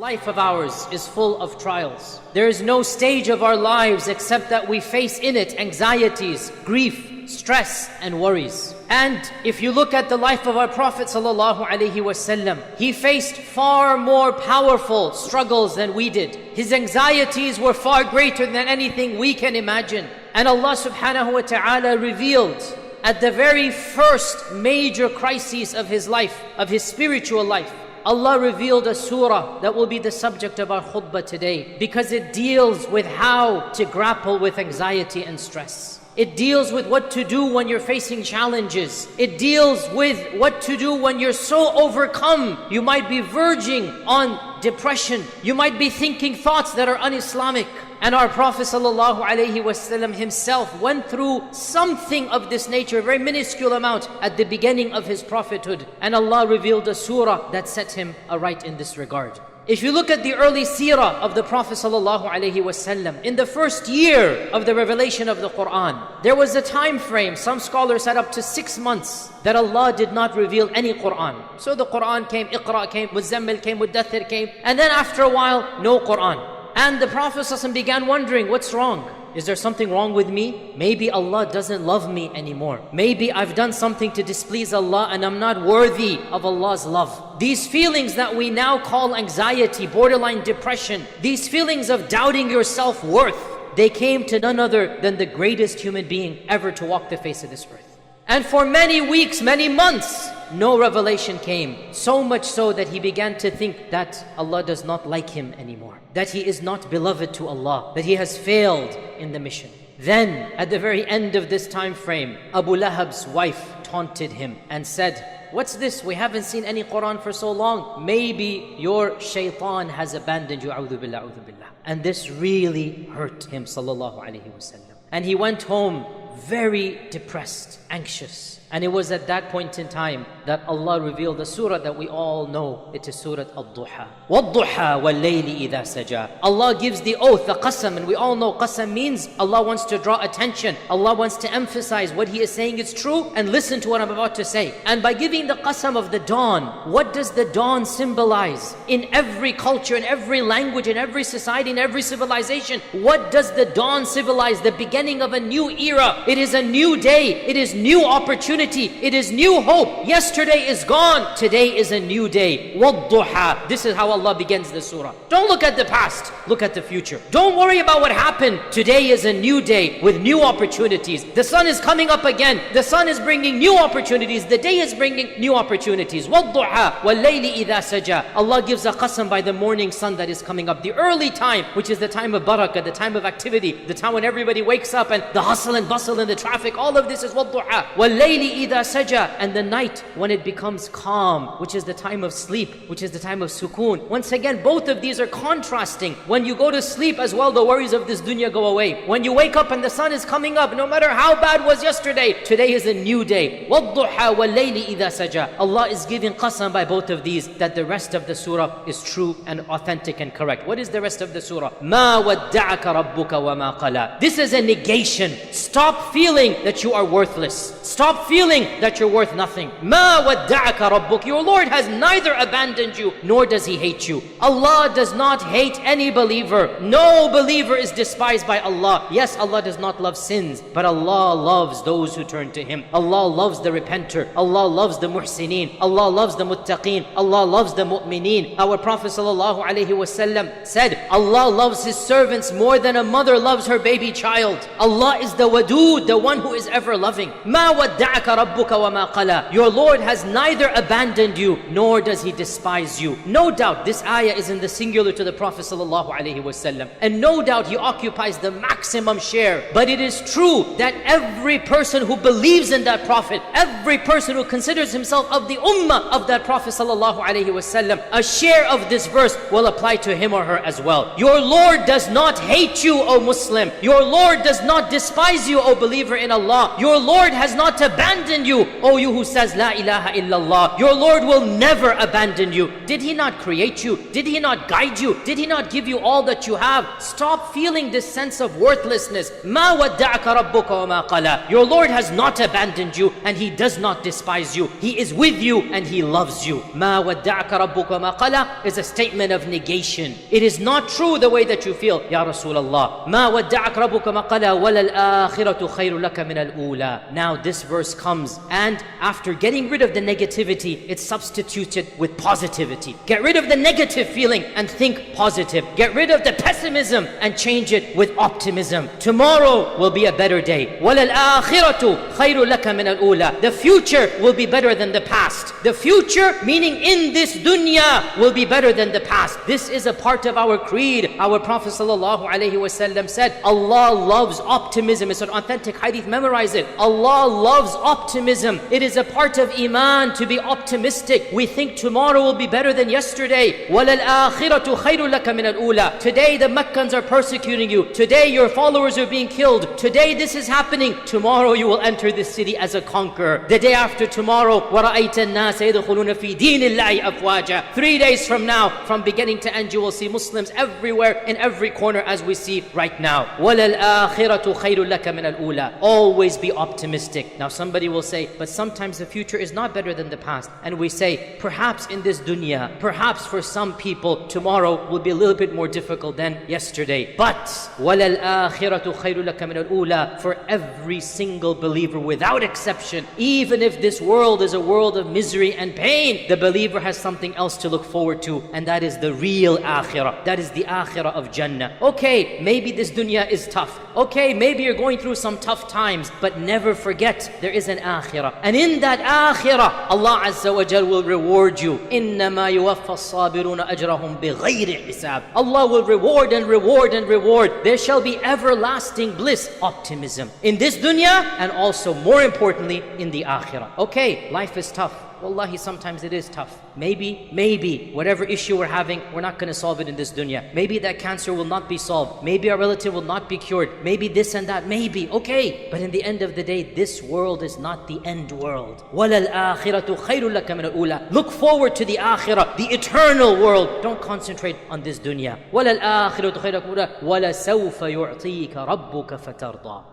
life of ours is full of trials. There is no stage of our lives except that we face in it anxieties, grief, stress and worries. And if you look at the life of our Prophet ﷺ, he faced far more powerful struggles than we did. His anxieties were far greater than anything we can imagine. And Allah subhanahu wa ta'ala revealed at the very first major crisis of his life, of his spiritual life, Allah revealed a surah that will be the subject of our khutbah today, because it deals with how to grapple with anxiety and stress. It deals with what to do when you're facing challenges. It deals with what to do when you're so overcome. You might be verging on depression. You might be thinking thoughts that are un-Islamic. And our Prophet ﷺ himself went through something of this nature, a very minuscule amount, at the beginning of his prophethood. And Allah revealed a surah that set him aright in this regard. If you look at the early seerah of the Prophet ﷺ, in the first year of the revelation of the Quran, there was a time frame, some scholars said up to 6 months, that Allah did not reveal any Quran. So the Quran came, Iqra came, Muzammil came, Muddathir came, and then after a while, no Quran. And the Prophet ﷺ began wondering, what's wrong? Is there something wrong with me? Maybe Allah doesn't love me anymore. Maybe I've done something to displease Allah and I'm not worthy of Allah's love. These feelings that we now call anxiety, borderline depression, these feelings of doubting your self-worth, they came to none other than the greatest human being ever to walk the face of this earth. And for many weeks, many months, no revelation came. So much so that he began to think that Allah does not like him anymore, that he is not beloved to Allah, that he has failed in the mission. Then, at the very end of this time frame, Abu Lahab's wife taunted him and said, "What's this? We haven't seen any Quran for so long. Maybe your shaitan has abandoned you." A'udhu billah, a'udhu billah. And this really hurt him, sallallahu alayhi wasallam. And he went home very depressed, anxious. And it was at that point in time that Allah revealed the surah that we all know. It is Surah Al-Duha. وَالضُّحَى وَاللَّيْلِ إِذَا سَجَى. Allah gives the oath, the qasam, and we all know qasam means Allah wants to draw attention. Allah wants to emphasize what He is saying is true, and listen to what I'm about to say. And by giving the qasam of the dawn, what does the dawn symbolize? In every culture, in every language, in every society, in every civilization, what does the dawn symbolize? The beginning of a new era. It is a new day. It is new opportunity. It is new hope. Yesterday is gone. Today is a new day. وَالضُّحَى. This is how Allah begins the surah. Don't look at the past. Look at the future. Don't worry about what happened. Today is a new day with new opportunities. The sun is coming up again. The sun is bringing new opportunities. The day is bringing new opportunities. وَالضُّحَى وَاللَّيْلِ إِذَا سَجَى. Allah gives a qasam by the morning sun that is coming up. The early time, which is the time of barakah, the time of activity, the time when everybody wakes up and the hustle and bustle and the traffic, all of this is وَالضُّحَى. وَاللَّيْلِ إِذَا سَجَى. And the night when it becomes calm, which is the time of sleep, which is the time of sukoon. Once again, both of these are contrasting. When you go to sleep as well, the worries of this dunya go away. When you wake up and the sun is coming up, no matter how bad was yesterday, today is a new day. وَالضُّحَى وَاللَّيْلِ إِذَا سَجَى. Allah is giving qasam by both of these, that the rest of the surah is true and authentic and correct. What is the rest of the surah? مَا وَدَّعَكَ رَبُّكَ وَمَا قَلَى. This is a negation. Stop feeling that you are worthless. Stop feeling that you're worth nothing. مَا وَدَّعَكَ رَبُّكَ. Your Lord has neither abandoned you, nor does He hate you. Allah does not hate any believer. No believer is despised by Allah. Yes, Allah does not love sins, but Allah loves those who turn to Him. Allah loves the repenter. Allah loves the muhsineen. Allah loves the muttaqeen. Allah loves the mu'mineen. Our Prophet ﷺ said, Allah loves His servants more than a mother loves her baby child. Allah is the wadud, the one who is ever loving. مَا وَدَّعَكَ رَبُّكَ وَمَا قَلَى. Your Lord has neither abandoned you, nor does He despise you. No doubt this ayah is in the singular to the Prophet ﷺ, and no doubt he occupies the maximum share. But it is true that every person who believes in that Prophet, every person who considers himself of the ummah of that Prophet ﷺ, a share of this verse will apply to him or her as well. Your Lord does not hate you, O Muslim. Your Lord does not despise you, O believer in Allah. Your Lord has not abandoned abandon you, O you who says La ilaha illallah. Your Lord will never abandon you. Did He not create you? Did He not guide you? Did He not give you all that you have? Stop feeling this sense of worthlessness. Ma wadda'aka rabbuka wa ma qala. Your Lord has not abandoned you, and He does not despise you. He is with you and He loves you. Ma wadda'aka rabbuka wa ma qala is a statement of negation. It is not true the way that you feel. Ya Rasulullah, ma wadda'aka rabbuka ma qala wal akhiratu khayru laka min al-ula. Now this verse comes, and after getting rid of the negativity, it's substituted with positivity. Get rid of the negative feeling and think positive. Get rid of the pessimism and change it with optimism. Tomorrow will be a better day. Wal akhiratu khayru laka min al-ula. The future will be better than the past. The future, meaning in this dunya, will be better than the past. This is a part of our creed. Our Prophet ﷺ said, Allah loves optimism. It's an authentic hadith, memorize it. Allah loves optimism. It is a part of Iman to be optimistic. We think tomorrow will be better than yesterday. وَلَلْآخِرَةُ خَيْرٌ لَكَ مِنَ الْأُولَى. Today the Meccans are persecuting you. Today your followers are being killed. Today this is happening. Tomorrow you will enter this city as a conqueror. The day after tomorrow, وَرَأَيْتَ النَّاسَ يَدْخُلُونَ فِي دِينِ اللَّهِ أَفْوَاجًا. 3 days from now, from beginning to end, you will see Muslims everywhere, in every corner, as we see right now. وَلَلْآخِرَةُ خَيْرٌ لَكَ مِنَ الْأُولَى. Always be optimistic. Now somebody will say, but sometimes the future is not better than the past. And we say, perhaps in this dunya, perhaps for some people, tomorrow will be a little bit more difficult than yesterday. But وَلَلْآخِرَةُ خَيْرٌ لَكَ مِنَ الْأُولَى. For every single believer, without exception, even if this world is a world of misery and pain, the believer has something else to look forward to, and that is the real akhirah. That is the akhirah of Jannah. Okay, maybe this dunya is tough. Okay, maybe you're going through some tough times, but never forget there is an akhirah. And in that akhirah, Allah Azza wa Jal will reward you. إِنَّمَا يُوَفَّى الصَّابِرُونَ أَجْرَهُمْ بِغَيْرِ حِسَابٍ. Allah will reward and reward and reward. There shall be everlasting bliss, optimism, in this dunya, and also more importantly in the akhirah. Okay, life is tough. Wallahi, sometimes it is tough. Maybe, whatever issue we're having, we're not going to solve it in this dunya. Maybe that cancer will not be solved. Maybe our relative will not be cured. Maybe this and that, maybe. Okay, but in the end of the day, this world is not the end world. وَلَلْآخِرَةُ خَيْرٌ لَكَ مِنَ الْأُولَى. Look forward to the akhirah, the eternal world. Don't concentrate on this dunya. وَلَلْآخِرَةُ خَيْرٌ لَكَ مِنَ الْأُولَى وَلَسَوْفَ يُعْطِيكَ رَبُّكَ فَتَرْضَى.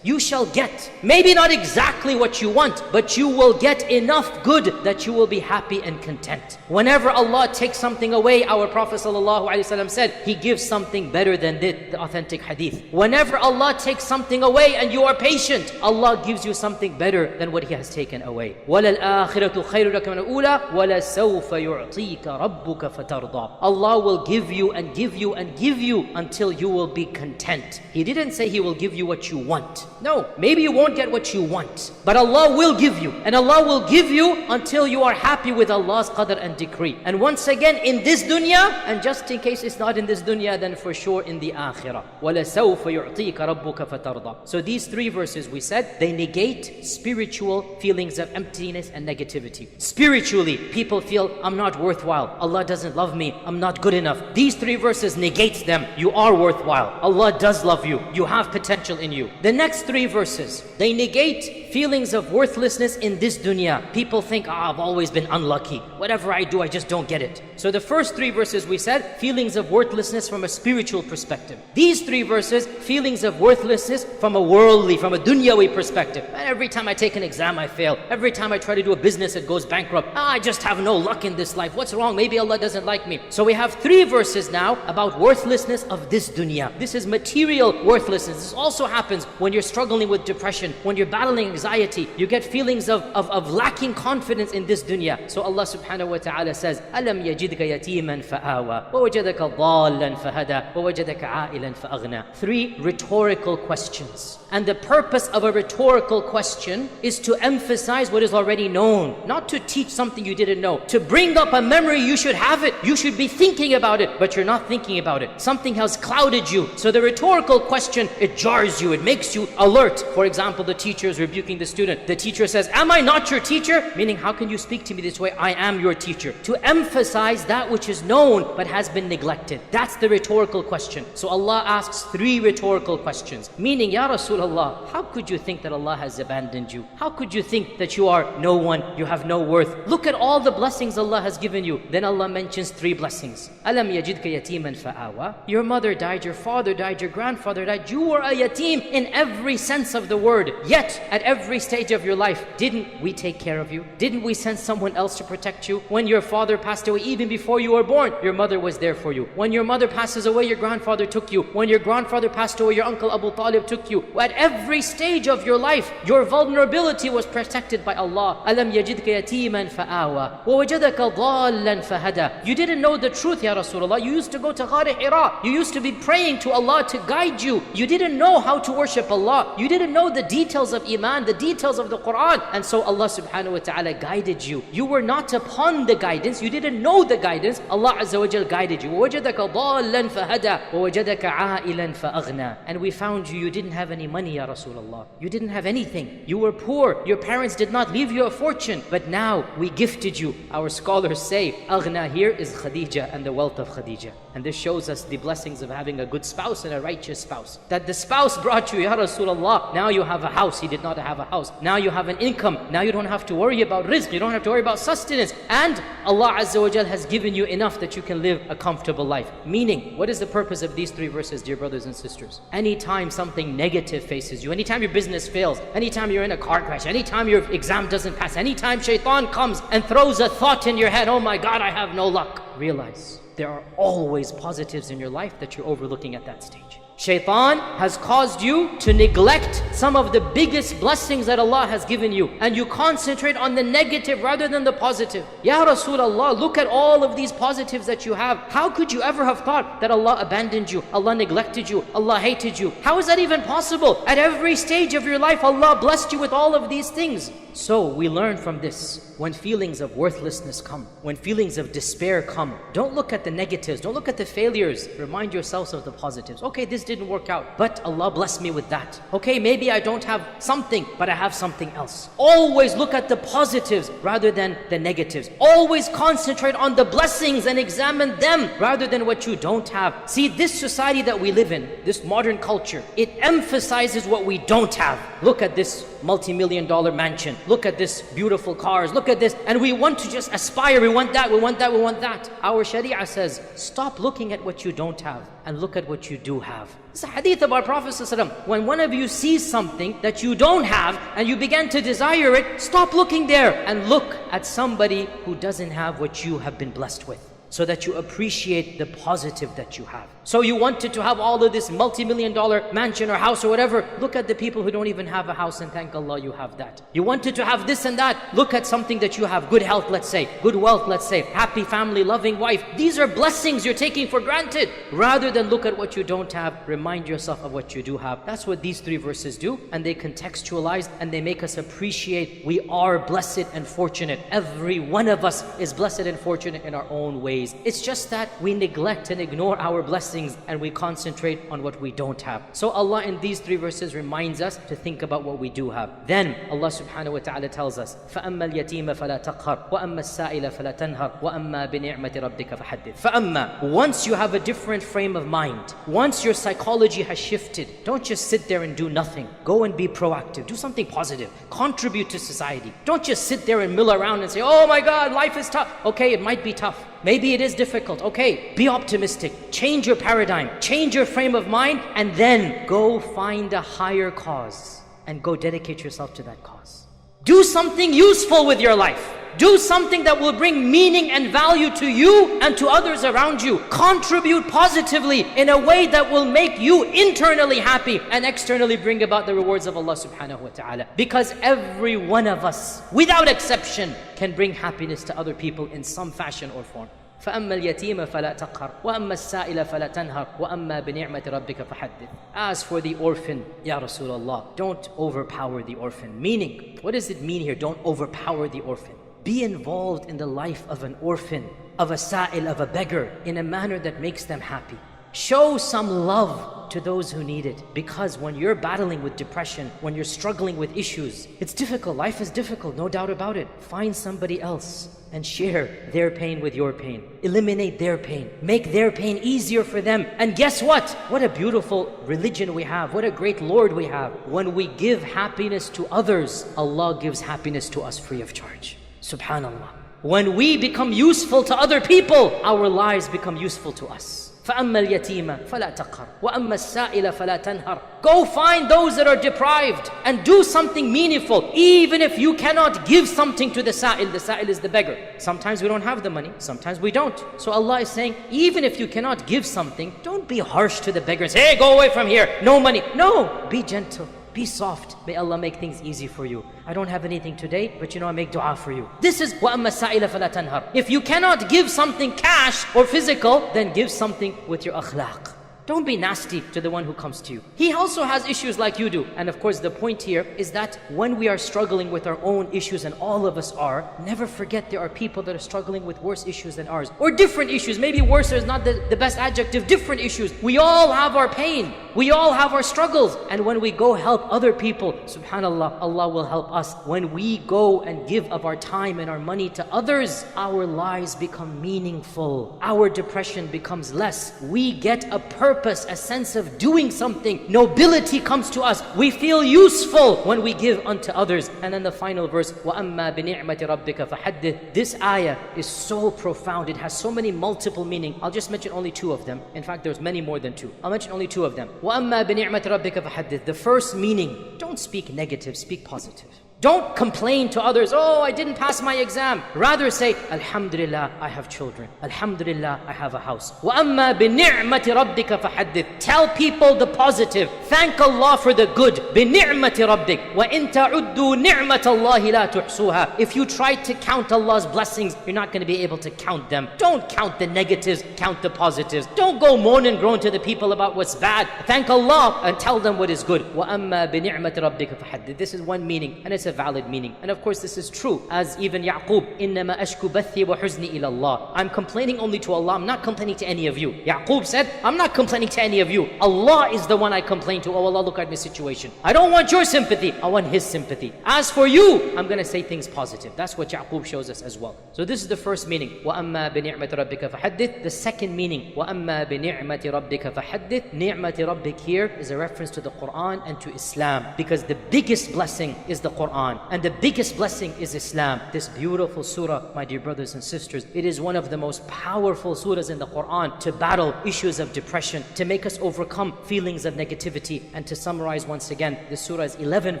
You shall get, maybe not exactly what you want, but you will get enough good that you will be happy and content. Whenever Allah takes something away, our Prophet ﷺ said, He gives something better than the authentic hadith. Whenever Allah takes something away and you are patient, Allah gives you something better than what He has taken away. وَلَلْآخِرَةُ خَيْرٌ لَكَ مِنَ الْأُولَى وَلَسَوْفَ يُعْطِيكَ رَبُّكَ فَتَرْضَى. Allah will give you and give you and give you until you will be content. He didn't say He will give you what you want. No, maybe you won't get what you want, but Allah will give you, and Allah will give you until you are happy with Allah's qadr and decree. And once again, in this dunya, and just in case it's not in this dunya, then for sure in the akhirah. وَلَسَوْفَ يُعْطِيكَ رَبُّكَ فَتَرْضَى. So these three verses we said, they negate spiritual feelings of emptiness and negativity. Spiritually, people feel, I'm not worthwhile, Allah doesn't love me, I'm not good enough. These three verses negate them. You are worthwhile, Allah does love you, you have potential in you. The next three verses, they negate feelings of worthlessness in this dunya. People think, I've always been unlucky. Whatever I do, I just don't get it. So the first three verses we said, feelings of worthlessness from a spiritual perspective. These three verses, feelings of worthlessness from a worldly, from a dunyawi perspective. And every time I take an exam, I fail. Every time I try to do a business, it goes bankrupt. I just have no luck in this life. What's wrong? Maybe Allah doesn't like me. So we have three verses now about worthlessness of this dunya. This is material worthlessness. This also happens when you're struggling with depression, when you're battling anxiety, you get feelings of lacking confidence in this dunya. So Allah subhanahu wa ta'ala says, أَلَمْ يَجِدْكَ يَتِيمًا فَآوَى وَوَجَدَكَ ضَالًّا فَهَدَى وَوَجَدَكَ عَائِلًا فَأَغْنَى. Three rhetorical questions. And the purpose of a rhetorical question is to emphasize what is already known, not to teach something you didn't know. To bring up a memory, you should have it. You should be thinking about it, but you're not thinking about it. Something has clouded you. So the rhetorical question, it jars you, it makes you alert. For example, the teacher is rebuking the student. The teacher says, am I not your teacher? Meaning, how can you speak to me me this way, I am your teacher. To emphasize that which is known but has been neglected. That's the rhetorical question. So Allah asks 3 rhetorical questions. Meaning, Ya Rasulullah, how could you think that Allah has abandoned you? How could you think that you are no one, you have no worth? Look at all the blessings Allah has given you. Then Allah mentions 3 blessings. Alam yajidka yatiman fa'awa. Your mother died, your father died, your grandfather died. You were a yatim in every sense of the word. Yet, at every stage of your life, didn't we take care of you? Didn't we send someone else to protect you? When your father passed away, even before you were born, your mother was there for you. When your mother passes away, your grandfather took you. When your grandfather passed away, your uncle Abu Talib took you. At every stage of your life, your vulnerability was protected by Allah. Alam yajidka yatiman fa'awa wa wajadaka dhallan fahada. You didn't know the truth, Ya Rasulullah. You used to go to Ghar Hira. You used to be praying to Allah to guide you. You didn't know how to worship Allah. You didn't know the details of Iman, the details of the Quran. And so Allah subhanahu wa ta'ala guided you. You were not upon the guidance. You didn't know the guidance. Allah Azza wa Jal guided you. وَوَجَدَكَ ضَالًّا فَهَدَى وَوَجَدَكَ عَائِلًا فَأَغْنَى. And we found you, you didn't have any money, Ya Rasulullah. You didn't have anything. You were poor. Your parents did not leave you a fortune. But now we gifted you. Our scholars say, Aghna here is Khadija and the wealth of Khadija. And this shows us the blessings of having a good spouse and a righteous spouse. That the spouse brought you, Ya Rasulullah. Now you have a house. He did not have a house. Now you have an income. Now you don't have to worry about rizq. You don't have to worry about sustenance. And Allah Azza wa Jal has given you enough that you can live a comfortable life. Meaning, what is the purpose of these 3 verses, dear brothers and sisters? Anytime something negative faces you, anytime your business fails, anytime you're in a car crash, anytime your exam doesn't pass, anytime shaitan comes and throws a thought in your head, oh my God, I have no luck. Realize there are always positives in your life that you're overlooking at that stage. Shaitan has caused you to neglect some of the biggest blessings that Allah has given you, and you concentrate on the negative rather than the positive. Ya Rasulullah, look at all of these positives that you have. How could you ever have thought that Allah abandoned you, Allah neglected you, Allah hated you? How is that even possible? At every stage of your life, Allah blessed you with all of these things. So we learn from this, when feelings of worthlessness come, when feelings of despair come, don't look at the negatives, don't look at the failures. Remind yourselves of the positives. Okay, this didn't work out, but Allah blessed me with that. Okay, maybe I don't have something, but I have something else. Always look at the positives rather than the negatives. Always concentrate on the blessings and examine them rather than what you don't have. See, this society that we live in, this modern culture, it emphasizes what we don't have. Look at this multi-million-dollar mansion. Look at this beautiful cars. Look at this. And we want to just aspire. We want that, we want that, we want that. Our Sharia says, stop looking at what you don't have and look at what you do have. It's a hadith of our Prophet ﷺ. When one of you sees something that you don't have and you begin to desire it, stop looking there and look at somebody who doesn't have what you have been blessed with, so that you appreciate the positive that you have. So you wanted to have all of this multi-million-dollar mansion or house or whatever. Look at the people who don't even have a house, and thank Allah you have that. You wanted to have this and that. Look at something that you have. Good health, let's say. Good wealth, let's say. Happy family, loving wife. These are blessings you're taking for granted. Rather than look at what you don't have, remind yourself of what you do have. That's what these 3 verses do. And they contextualize and they make us appreciate we are blessed and fortunate. Every one of us is blessed and fortunate in our own ways. It's just that we neglect and ignore our blessings and we concentrate on what we don't have. So Allah in these 3 verses reminds us to think about what we do have. Then Allah subhanahu wa ta'ala tells us, فَأَمَّا الْيَتِيمَ فَلَا تَقْهَرْ وَأَمَّا السَّائِلَ فَلَا تَنْهَرْ وَأَمَّا بِنِعْمَةِ رَبِّكَ فَحَدِّثْ. فَأَمَّا, once you have a different frame of mind, once your psychology has shifted, don't just sit there and do nothing. Go and be proactive. Do something positive. Contribute to society. Don't just sit there and mill around and say, oh my God, life is tough. Okay, it might be tough. Maybe it is difficult. Okay, be optimistic. Change your paradigm. Change your frame of mind, and then go find a higher cause and go dedicate yourself to that cause. Do something useful with your life. Do something that will bring meaning and value to you and to others around you. Contribute positively in a way that will make you internally happy and externally bring about the rewards of Allah subhanahu wa ta'ala. Because every one of us, without exception, can bring happiness to other people in some fashion or form. فَأَمَّا الْيَتِيمَ فَلَا تَقْهَرْ وَأَمَّا السَّائِلَ فَلَا تَنْهَرْ وَأَمَّا بِنِعْمَةِ رَبِّكَ فَحَدِّثْ. As for the orphan, Ya Rasulullah, don't overpower the orphan. Meaning, what does it mean here? Don't overpower the orphan. Be involved in the life of an orphan, of a sa'il, of a beggar, in a manner that makes them happy. Show some love to those who need it. Because when you're battling with depression, when you're struggling with issues, it's difficult. Life is difficult, no doubt about it. Find somebody else and share their pain with your pain. Eliminate their pain. Make their pain easier for them. And guess what? What a beautiful religion we have. What a great Lord we have. When we give happiness to others, Allah gives happiness to us free of charge. Subhanallah. When we become useful to other people, our lives become useful to us. فَأَمَّا الْيَتِيمَ فَلَا تَقْهَرْ وَأَمَّا السَّائِلَ فَلَا تَنْهَرْ. Go find those that are deprived and do something meaningful. Even if you cannot give something to the sa'il is the beggar. Sometimes we don't have the money, sometimes we don't. So Allah is saying, even if you cannot give something, don't be harsh to the beggars. Hey, go away from here, no money. No, be gentle. Be soft. May Allah make things easy for you. I don't have anything today, but I make dua for you. This is وَأَمَّا السَّائِلَ فَلَا تَنْهَرْ. If you cannot give something cash or physical, then give something with your akhlaq. Don't be nasty to the one who comes to you. He also has issues like you do. And of course the point here is that when we are struggling with our own issues, and all of us are, never forget there are people that are struggling with worse issues than ours. Or different issues. Maybe worse is not the best adjective. Different issues. We all have our pain. We all have our struggles. And when we go help other people, subhanallah, Allah will help us. When we go and give of our time and our money to others, our lives become meaningful. Our depression becomes less. We get a purpose, a sense of doing something. Nobility comes to us. We feel useful when we give unto others. And then the final verse, وَأَمَّا بِنِعْمَةِ رَبِّكَ فَحَدِّثْ. This ayah is so profound. It has so many multiple meanings. I'll just mention only two of them. In fact, there's many more than two. I'll mention only two of them. وَأَمَّا بِنِعْمَةِ رَبِّكَ فَحَدِّثْ. The first meaning, don't speak negative, speak positive. Don't complain to others, oh, I didn't pass my exam. Rather say, Alhamdulillah, I have children. Alhamdulillah, I have a house. وَأَمَّا بِنِعْمَةِ رَبِّكَ فَحَدِّثْ. Tell people the positive. Thank Allah for the good. بِنِعْمَةِ رَبِّكَ وَإِن تَعُدُّوا نِعْمَةَ اللَّهِ لَا تُحْصُوهَا. If you try to count Allah's blessings, you're not going to be able to count them. Don't count the negatives, count the positives. Don't go moan and groan to the people about what's bad. Thank Allah and tell them what is good. وَأَمَّا بِنِعْمَةِ رَبِّكَ فَحَدِّثْ. This is one meaning, and it's a valid meaning. And of course this is true, as even Yaqub, إِنَّمَا أَشْكُ بَثِّي وَحُزْنِي إِلَى اللَّهِ. I'm complaining only to Allah, I'm not complaining to any of you. Yaqub said, I'm not complaining to any of you. Allah is the one I complain to. Oh Allah, look at my situation. I don't want your sympathy, I want His sympathy. As for you, I'm going to say things positive. That's what Yaqub shows us as well. So this is the first meaning, وَأَمَّا بِنِعْمَةِ رَبِّكَ فَحَدِّثْ. The second meaning, وَأَمَّا بِنِعْمَةِ رَبِّكَ فَحَدِّثْ. نِعْمَةِ رَبِّكَ here is a reference to the Quran and to Islam, because the biggest blessing is the Quran and the biggest blessing is Islam. This beautiful surah, my dear brothers and sisters, it is one of the most powerful surahs in the Quran to battle issues of depression, to make us overcome feelings of negativity. And to summarize once again, the surah is 11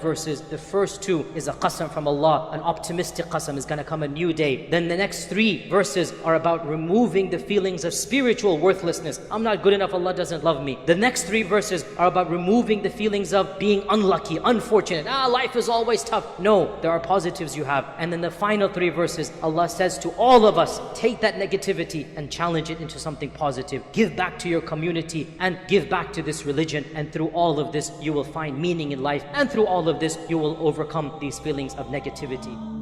verses. The first two is a qasam from Allah, an optimistic qasam, is going to come a new day. Then the next 3 verses are about removing the feelings of spiritual worthlessness. I'm not good enough, Allah doesn't love me. The next 3 verses are about removing the feelings of being unlucky, unfortunate. Life is always tough. No, there are positives you have. And then the final 3 verses, Allah says to all of us, take that negativity and challenge it into something positive. Give back to your community and give back to this religion. And through all of this, you will find meaning in life. And through all of this, you will overcome these feelings of negativity.